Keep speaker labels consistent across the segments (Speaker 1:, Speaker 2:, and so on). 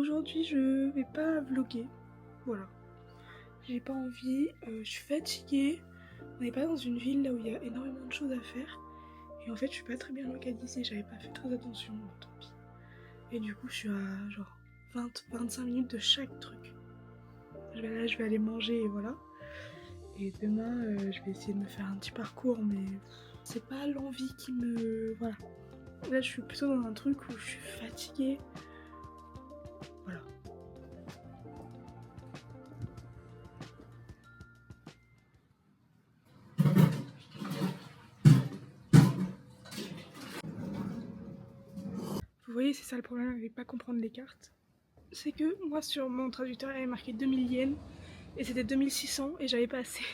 Speaker 1: aujourd'hui je vais pas vlogger, voilà. J'ai pas envie, je suis fatiguée. On n'est pas dans une ville là où il y a énormément de choses à faire. Et en fait je suis pas très bien localisée, j'avais pas fait très attention, bon, tant pis. Et du coup je suis à genre 20-25 minutes de chaque truc. Je vais aller manger et voilà. Et demain je vais essayer de me faire un petit parcours, mais c'est pas l'envie qui me... Voilà. Là je suis plutôt dans un truc où je suis fatiguée. Voilà. Vous voyez, c'est ça le problème avec pas comprendre les cartes. C'est que moi sur mon traducteur il avait marqué 2000 yens et c'était 2600 et j'avais pas assez.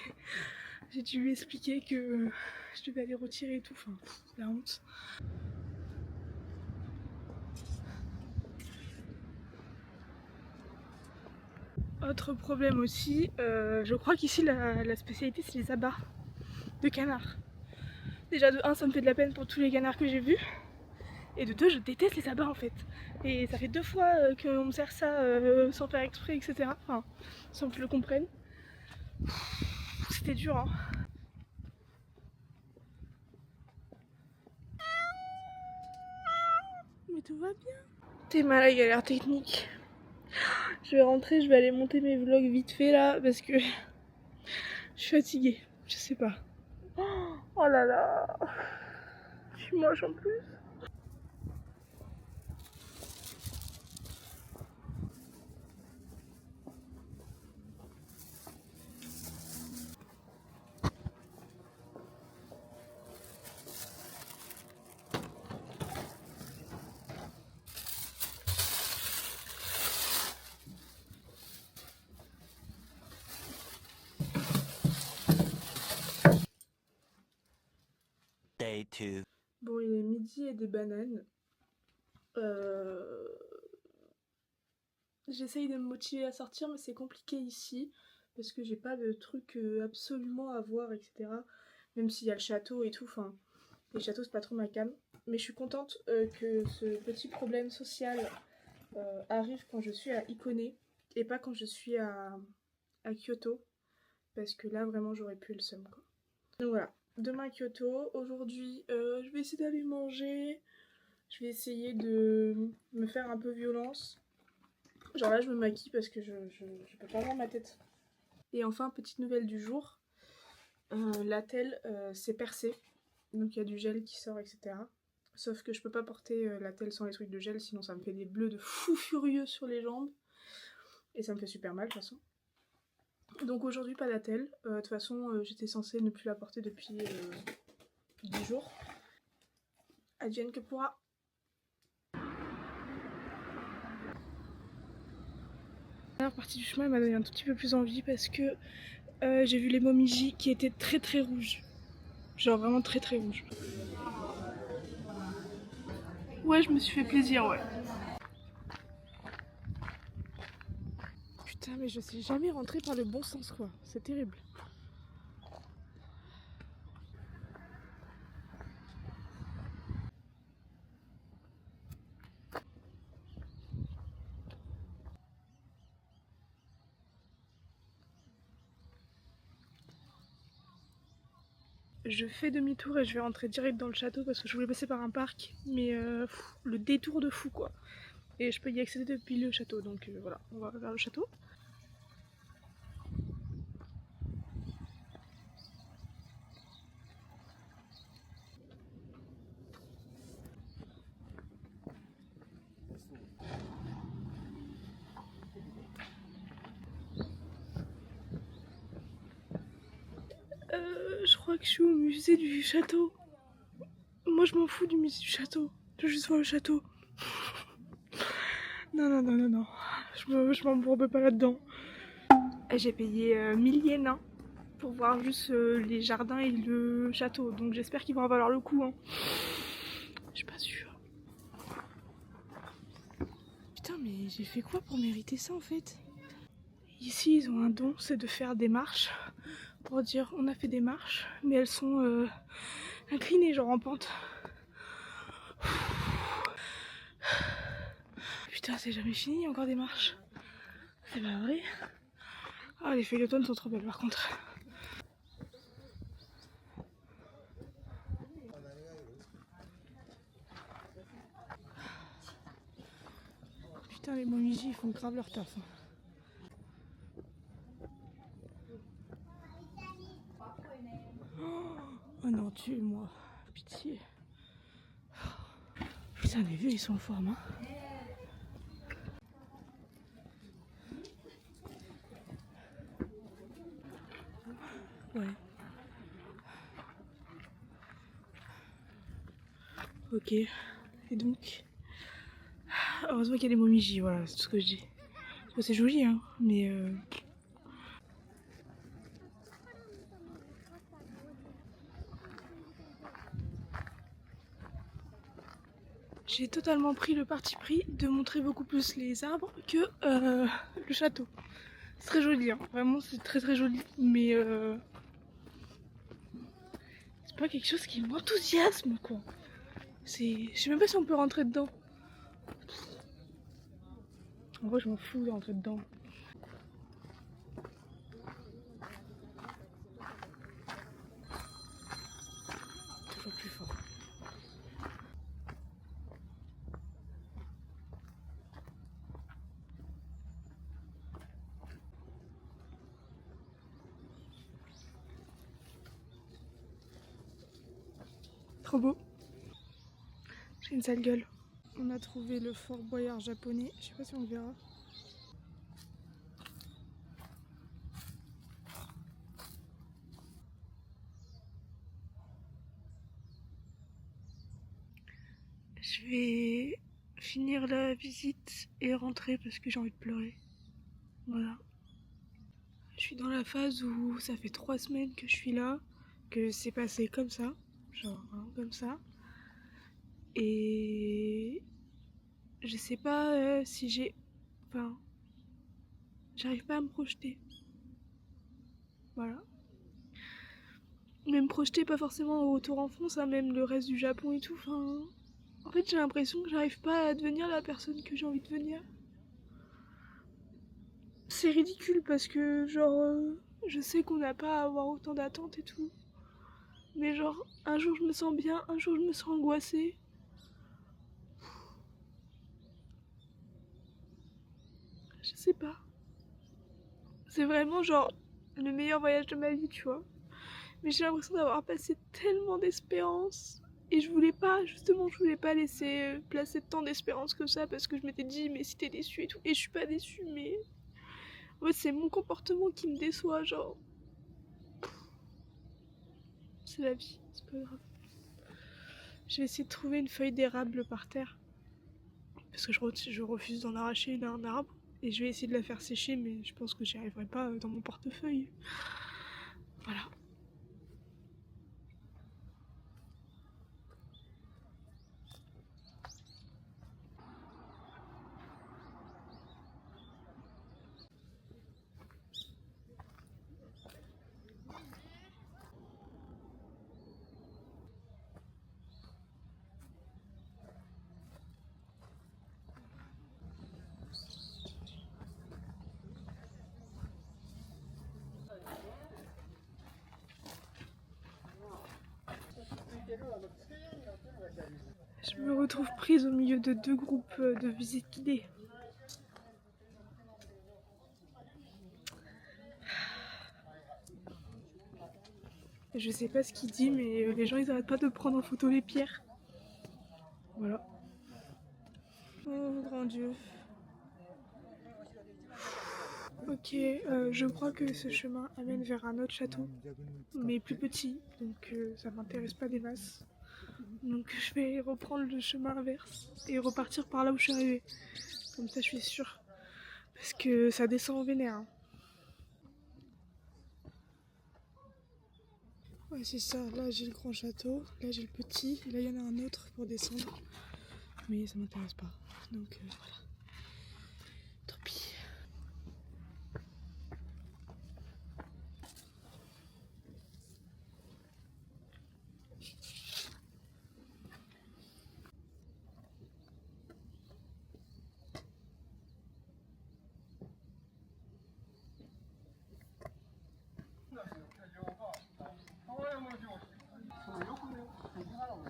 Speaker 1: J'ai dû lui expliquer que je devais aller retirer et tout, enfin la honte. Autre problème aussi, je crois qu'ici la spécialité c'est les abats de canards. Déjà de 1 ça me fait de la peine pour tous les canards que j'ai vus. Et de 2 je déteste les abats en fait. Et ça fait 2 fois qu'on me sert ça sans faire exprès, etc. Enfin, sans que je le comprenne. C'était dur hein. Mais tout va bien. T'es mal à la galère technique. Je vais rentrer, je vais aller monter mes vlogs vite fait là parce que je suis fatiguée. Je sais pas. Oh là là. Je suis moche en plus.
Speaker 2: Day 2.
Speaker 1: Bon, il est midi et des bananes. J'essaye de me motiver à sortir, mais c'est compliqué ici parce que j'ai pas de trucs absolument à voir, etc. Même s'il y a le château et tout, enfin, les châteaux c'est pas trop ma came. Mais je suis contente que ce petit problème social arrive quand je suis à Ikone et pas quand je suis à Kyoto, parce que là vraiment j'aurais pu le seum quoi. Donc voilà, demain Kyoto, aujourd'hui je vais essayer d'aller manger, je vais essayer de me faire un peu violence. Genre là je me maquille parce que je peux pas voir ma tête. Et enfin petite nouvelle du jour, l'attel s'est percé, donc il y a du gel qui sort etc. Sauf que je peux pas porter l'attel sans les trucs de gel, sinon ça me fait des bleus de fou furieux sur les jambes. Et ça me fait super mal de toute façon. Donc aujourd'hui pas d'attel, de toute façon j'étais censée ne plus la porter depuis 10 jours. Advienne que pourra. La dernière partie du chemin m'a donné un tout petit peu plus envie parce que j'ai vu les momiji qui étaient très très rouges. Genre vraiment très très rouges. Ouais, je me suis fait plaisir, ouais. Putain, mais je sais jamais rentrer par le bon sens quoi, c'est terrible. Je fais demi-tour et je vais rentrer direct dans le château parce que je voulais passer par un parc, mais le détour de fou quoi. Et je peux y accéder depuis le château, donc voilà, on va vers le château. Je crois que je suis au musée du château. Moi je m'en fous du musée du château, je veux juste voir le château. Non, non, non, non, non, je m'embourbe pas là-dedans. J'ai payé 1000 yens hein, pour voir juste les jardins et le château, donc j'espère qu'ils vont en valoir le coup. Hein. Je suis pas sûre. Putain, mais j'ai fait quoi pour mériter ça en fait? Ici, ils ont un don, c'est de faire des marches pour dire on a fait des marches, mais elles sont inclinées, genre en pente. putain, c'est jamais fini, il y a encore des marches. C'est pas vrai. Ah, les feuilles d'automne sont trop belles par contre. Putain, les momies ils font grave leur taf. Oh non, tue-moi. Pitié. Putain, les vieux ils sont en forme. Hein. Ouais. Ok. Et donc heureusement qu'il y a des momies, voilà, c'est tout ce que je dis. C'est joli, hein, mais j'ai totalement pris le parti pris de montrer beaucoup plus les arbres que le château. C'est très joli, hein. Vraiment c'est très très joli, mais c'est pas quelque chose qui m'enthousiasme quoi. Je sais même pas si on peut rentrer dedans. En vrai je m'en fous de rentrer dedans. Toujours plus fort. Trop beau. J'ai une sale gueule. On a trouvé le Fort Boyard japonais, je sais pas si on le verra. Je vais finir la visite et rentrer parce que j'ai envie de pleurer. Voilà. Je suis dans la phase où ça fait 3 semaines que je suis là, que c'est passé comme ça, genre hein, comme ça. Et je sais pas si j'ai... Enfin, j'arrive pas à me projeter. Voilà. Mais me projeter pas forcément au retour en France, hein, même le reste du Japon et tout. Enfin, en fait j'ai l'impression que j'arrive pas à devenir la personne que j'ai envie de devenir. C'est ridicule parce que genre je sais qu'on n'a pas à avoir autant d'attentes et tout. Mais genre un jour je me sens bien, un jour je me sens angoissée. Je sais pas. C'est vraiment genre le meilleur voyage de ma vie, tu vois. Mais j'ai l'impression d'avoir passé tellement d'espérance. Et je voulais pas laisser placer tant d'espérance que ça parce que je m'étais dit, mais si t'es déçue et tout. Et je suis pas déçue, mais. Ouais, c'est mon comportement qui me déçoit, genre. C'est la vie, c'est pas grave. Je vais essayer de trouver une feuille d'érable par terre. Parce que je refuse d'en arracher une à un arbre. Et je vais essayer de la faire sécher, mais je pense que j'y arriverai pas dans mon portefeuille. Voilà. Je me retrouve prise au milieu de 2 groupes de visite guidée. Je sais pas ce qu'il dit, mais les gens ils arrêtent pas de prendre en photo les pierres. Voilà. Oh grand Dieu. Ok, je crois que ce chemin amène vers un autre château, mais plus petit, donc ça m'intéresse pas des masses. Donc je vais reprendre le chemin inverse et repartir par là où je suis arrivée. Comme ça je suis sûre. Parce que ça descend en vénère. Hein. Ouais c'est ça, là j'ai le grand château, là j'ai le petit, et là il y en a un autre pour descendre. Mais ça m'intéresse pas. Donc voilà. Tant pis.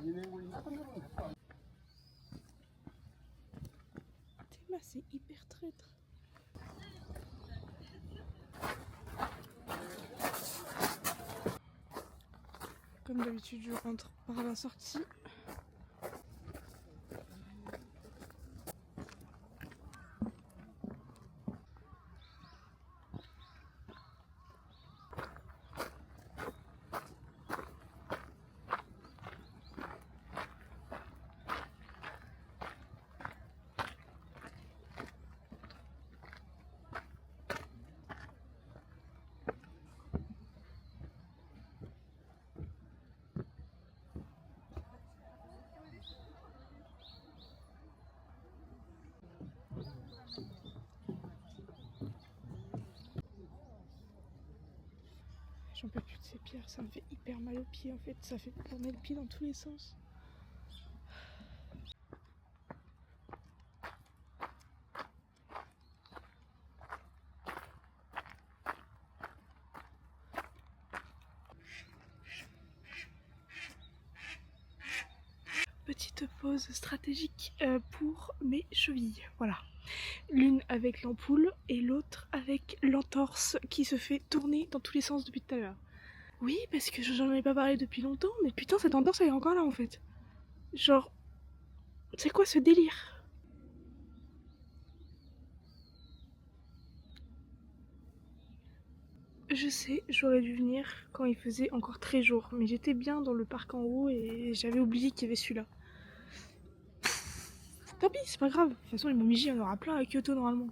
Speaker 1: Théma, c'est hyper traître. Comme d'habitude, je rentre par la sortie. J'en peux plus de ces pierres, ça me fait hyper mal aux pieds en fait, ça fait tourner le pied dans tous les sens. Petite pause stratégique pour mes chevilles, voilà. L'une avec l'ampoule et l'autre avec l'entorse qui se fait tourner dans tous les sens depuis tout à l'heure. Oui, parce que j'en ai pas parlé depuis longtemps, mais putain cette entorse elle est encore là en fait. Genre, c'est quoi ce délire? Je sais, j'aurais dû venir quand il faisait encore très jour, mais j'étais bien dans le parc en haut et j'avais oublié qu'il y avait celui-là. Tant pis, c'est pas grave. De toute façon, les momiji, il y en aura plein à Kyoto normalement.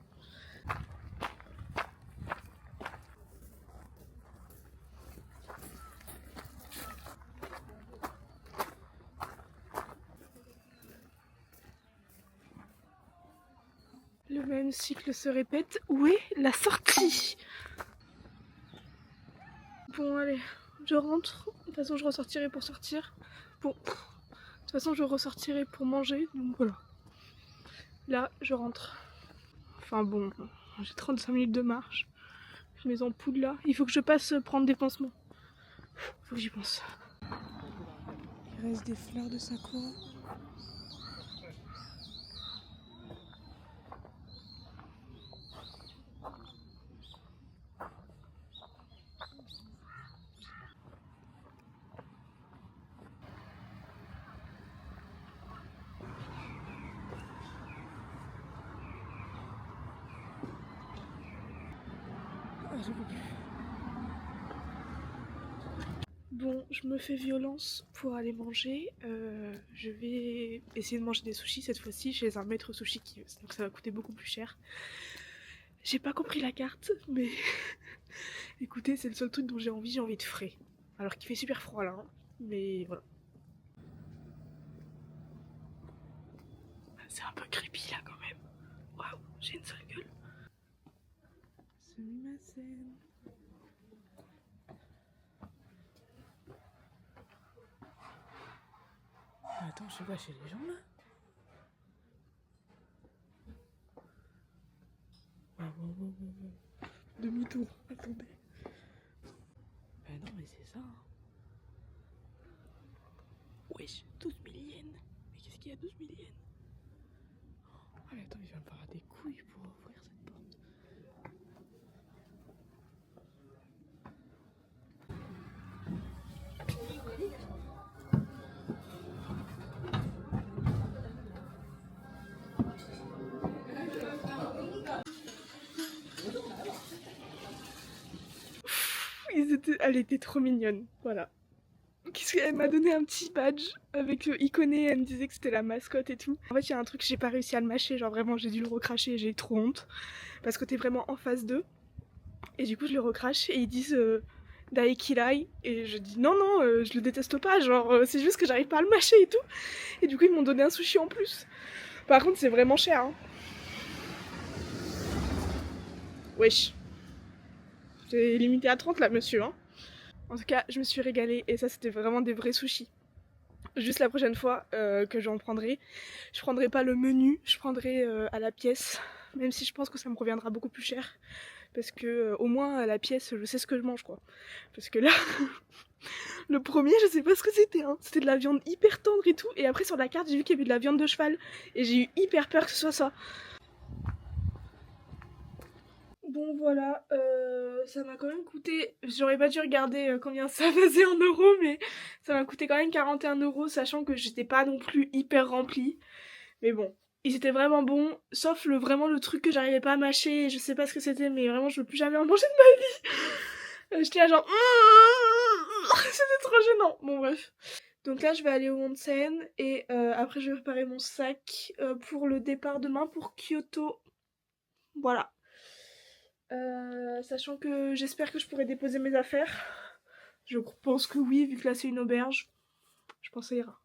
Speaker 1: Le même cycle se répète. Où est la sortie? Bon, allez, je rentre. De toute façon, je ressortirai pour sortir. Bon, de toute façon, je ressortirai pour manger. Donc voilà. Là, je rentre. Enfin bon, j'ai 35 minutes de marche. Mes ampoules là. Il faut que je passe prendre des pansements. Faut que j'y pense. Il reste des fleurs de sakura. Ah, j'en peux plus. Bon, je me fais violence pour aller manger. Je vais essayer de manger des sushis cette fois-ci chez un maître sushi qui... donc ça va coûter beaucoup plus cher. J'ai pas compris la carte, mais écoutez, c'est le seul truc dont j'ai envie de frais. Alors qu'il fait super froid là, hein. Mais voilà. C'est un peu creepy là quand même. Waouh, j'ai une sale gueule. Sumimasen. Attends, je sais pas chez les gens là. Demi-tour, attendez. Bah non mais c'est ça. Hein. Wesh, 12 000 yens. Mais qu'est-ce qu'il y a 12 000 yens? Ah mais attends, il va me falloir des couilles pour ouvrir cette porte. Elle était trop mignonne, voilà. Elle m'a donné un petit badge avec Ikone, elle me disait que c'était la mascotte et tout. En fait, il y a un truc, j'ai pas réussi à le mâcher, genre vraiment, j'ai dû le recracher et j'ai trop honte. Parce que t'es vraiment en face d'eux. Et du coup, je le recrache et ils disent Daikirai. Et je dis non, non, je le déteste pas, genre c'est juste que j'arrive pas à le mâcher et tout. Et du coup, ils m'ont donné un sushi en plus. Par contre, c'est vraiment cher, hein. Wesh. C'est limité à 30 là, monsieur, hein. En tout cas, je me suis régalée et ça, c'était vraiment des vrais sushis. Juste la prochaine fois que j'en prendrai, je prendrai pas le menu, je prendrai à la pièce même si je pense que ça me reviendra beaucoup plus cher. Parce que au moins à la pièce, je sais ce que je mange, quoi. Parce que là, le premier, je sais pas ce que c'était, hein. C'était de la viande hyper tendre et tout. Et après sur la carte, j'ai vu qu'il y avait de la viande de cheval. Et j'ai eu hyper peur que ce soit ça. Bon voilà, ça m'a quand même coûté, j'aurais pas dû regarder combien ça faisait en euros, mais ça m'a coûté quand même 41 €, sachant que j'étais pas non plus hyper remplie. Mais bon, ils étaient vraiment bons, sauf vraiment le truc que j'arrivais pas à mâcher, je sais pas ce que c'était, mais vraiment je veux plus jamais en manger de ma vie. J'étais là genre... C'était trop gênant. Bon bref. Donc là je vais aller au onsen et après je vais préparer mon sac pour le départ demain pour Kyoto. Voilà. Sachant que j'espère que je pourrai déposer mes affaires. Je pense que oui, vu que là c'est une auberge. Je pense que ça ira.